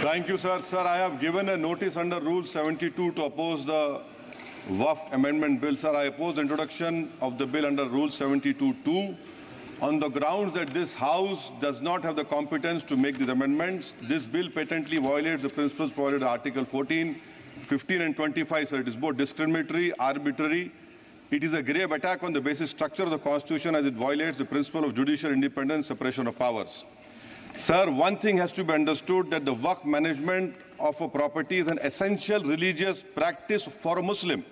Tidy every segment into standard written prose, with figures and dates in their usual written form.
Thank you, sir. Sir, I have given a notice under Rule 72 to oppose the Waqf Amendment Bill. Sir, I oppose the introduction of the bill under Rule 72(2) on the grounds that this House does not have the competence to make these amendments. This bill patently violates the principles provided in Article 14, 15 and 25, sir. It is both discriminatory, arbitrary. It is a grave attack on the basic structure of the Constitution as it violates the principle of judicial independence, separation of powers. Sir, one thing has to be understood, that the Waqf management of a property is an essential religious practice for a Muslim.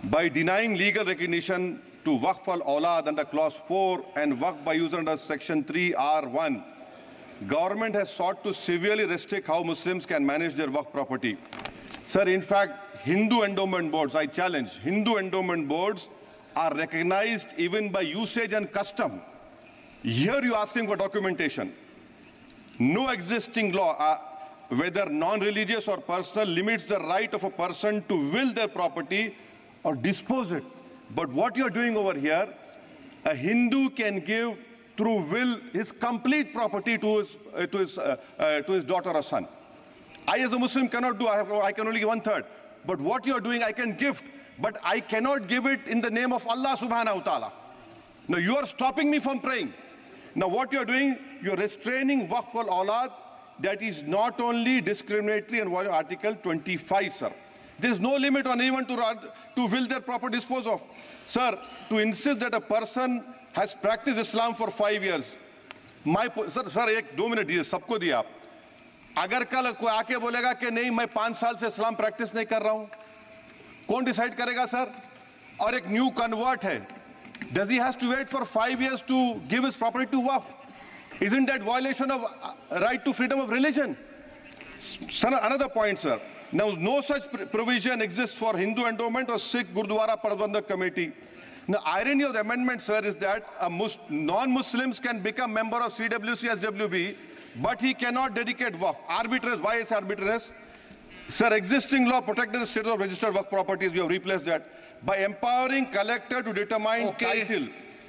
By denying legal recognition to Waqf al-Awlad under Clause 4 and Waqf by user under Section 3(r)(1), government has sought to severely restrict how Muslims can manage their Waqf property. Sir, in fact, Hindu endowment boards, I challenge, Hindu endowment boards are recognized even by usage and custom. Here you are asking for documentation. No existing law, whether non-religious or personal, limits the right of a person to will their property or dispose it. But what you are doing over here, a Hindu can give through will his complete property to his daughter or son. I as a Muslim cannot do, I can only give 1/3. But what you are doing, I can gift, but I cannot give it in the name of Allah subhanahu wa ta'ala. Now you are stopping me from praying. Now what you are doing, you are restraining Waqf al-Awlad. That is not only discriminatory and violating Article 25, sir. There is no limit on anyone to will their property dispose of. Sir, to insist that a person has practiced Islam for 5 years. Sir, एक 2 minute दिए, सबको दिया आप. अगर कल कोई आके बोलेगा कि नहीं मैं 5 साल से इस्लाम प्रैक्टिस नहीं कर रहा हूं, कौन डिसाइड करेगा सर? और एक न्यू कन्वर्ट है, does he has to wait for 5 years to give his property to Waqf? Isn't that violation of right to freedom of religion? Sir, another point, sir. Now, no such provision exists for Hindu endowment or Sikh Gurdwara Parbandhak Committee. Now, irony of the amendment, sir, is that non-Muslims can become member of CWC, SWB, but he cannot dedicate Waqf. Arbitrary. Why is arbitrary? Sir, existing law protected the status of registered Waqf properties. You have replaced that. By empowering collector to determine title,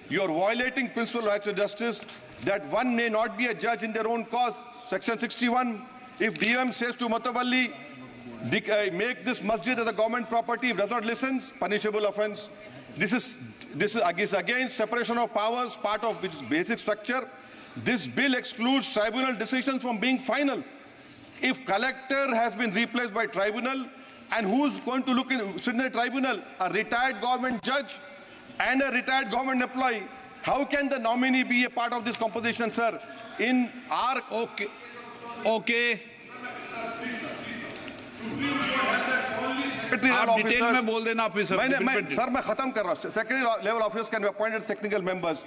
you are violating principle of rights of justice, that one may not be a judge in their own cause. Section 61. If DOM says to Mutawalli, make this masjid as a government property, if does not listen, punishable offence. This is against separation of powers, part of which is basic structure. This bill excludes tribunal decisions from being final. If collector has been replaced by tribunal, and who's going to sit in the tribunal? A retired government judge and a retired government employee. How can the nominee be a part of this composition, sir? In our... Okay. आप detail में बोल देना officer. Sir मैं खत्म कर रहा हूँ. Secretary level officers can be appointed technical members.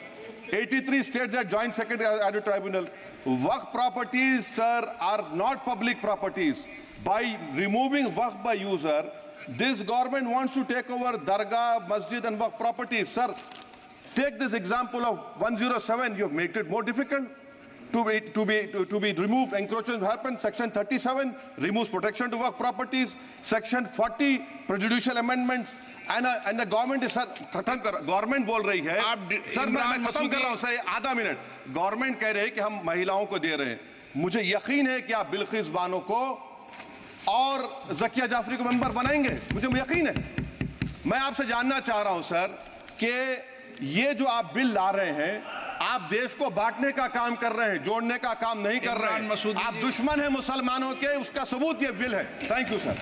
83 states that joint secretary added tribunal. Waqf properties, sir, are not public properties. By removing Waqf by user, this government wants to take over Dargah, Masjid and Waqf properties. Sir, take this example of 107. You have made it more difficult to be removed. Encroachment happens. Section 37 removes protection to Waqf properties. Section 40 prejudicial amendments. And the government is, sir, government बोल रही है. Sir मैं खत्म कर रहा हूँ sir, आधा minute. Government कह रहे हैं कि हम महिलाओं को दे रहे हैं. मुझे यकीन है कि आप बिल्किस बानो को और ज़किया जाफरी को मेंबर बनाएंगे. मुझे यकीन है. मैं आपसे जानना चाह रहा हूं सर कि ये जो आप बिल ला रहे हैं, आप देश को बांटने का काम कर रहे हैं, जोड़ने का काम नहीं कर रहे हैं. आप दुश्मन हैं मुसलमानों के, उसका सबूत ये बिल है. Thank you sir.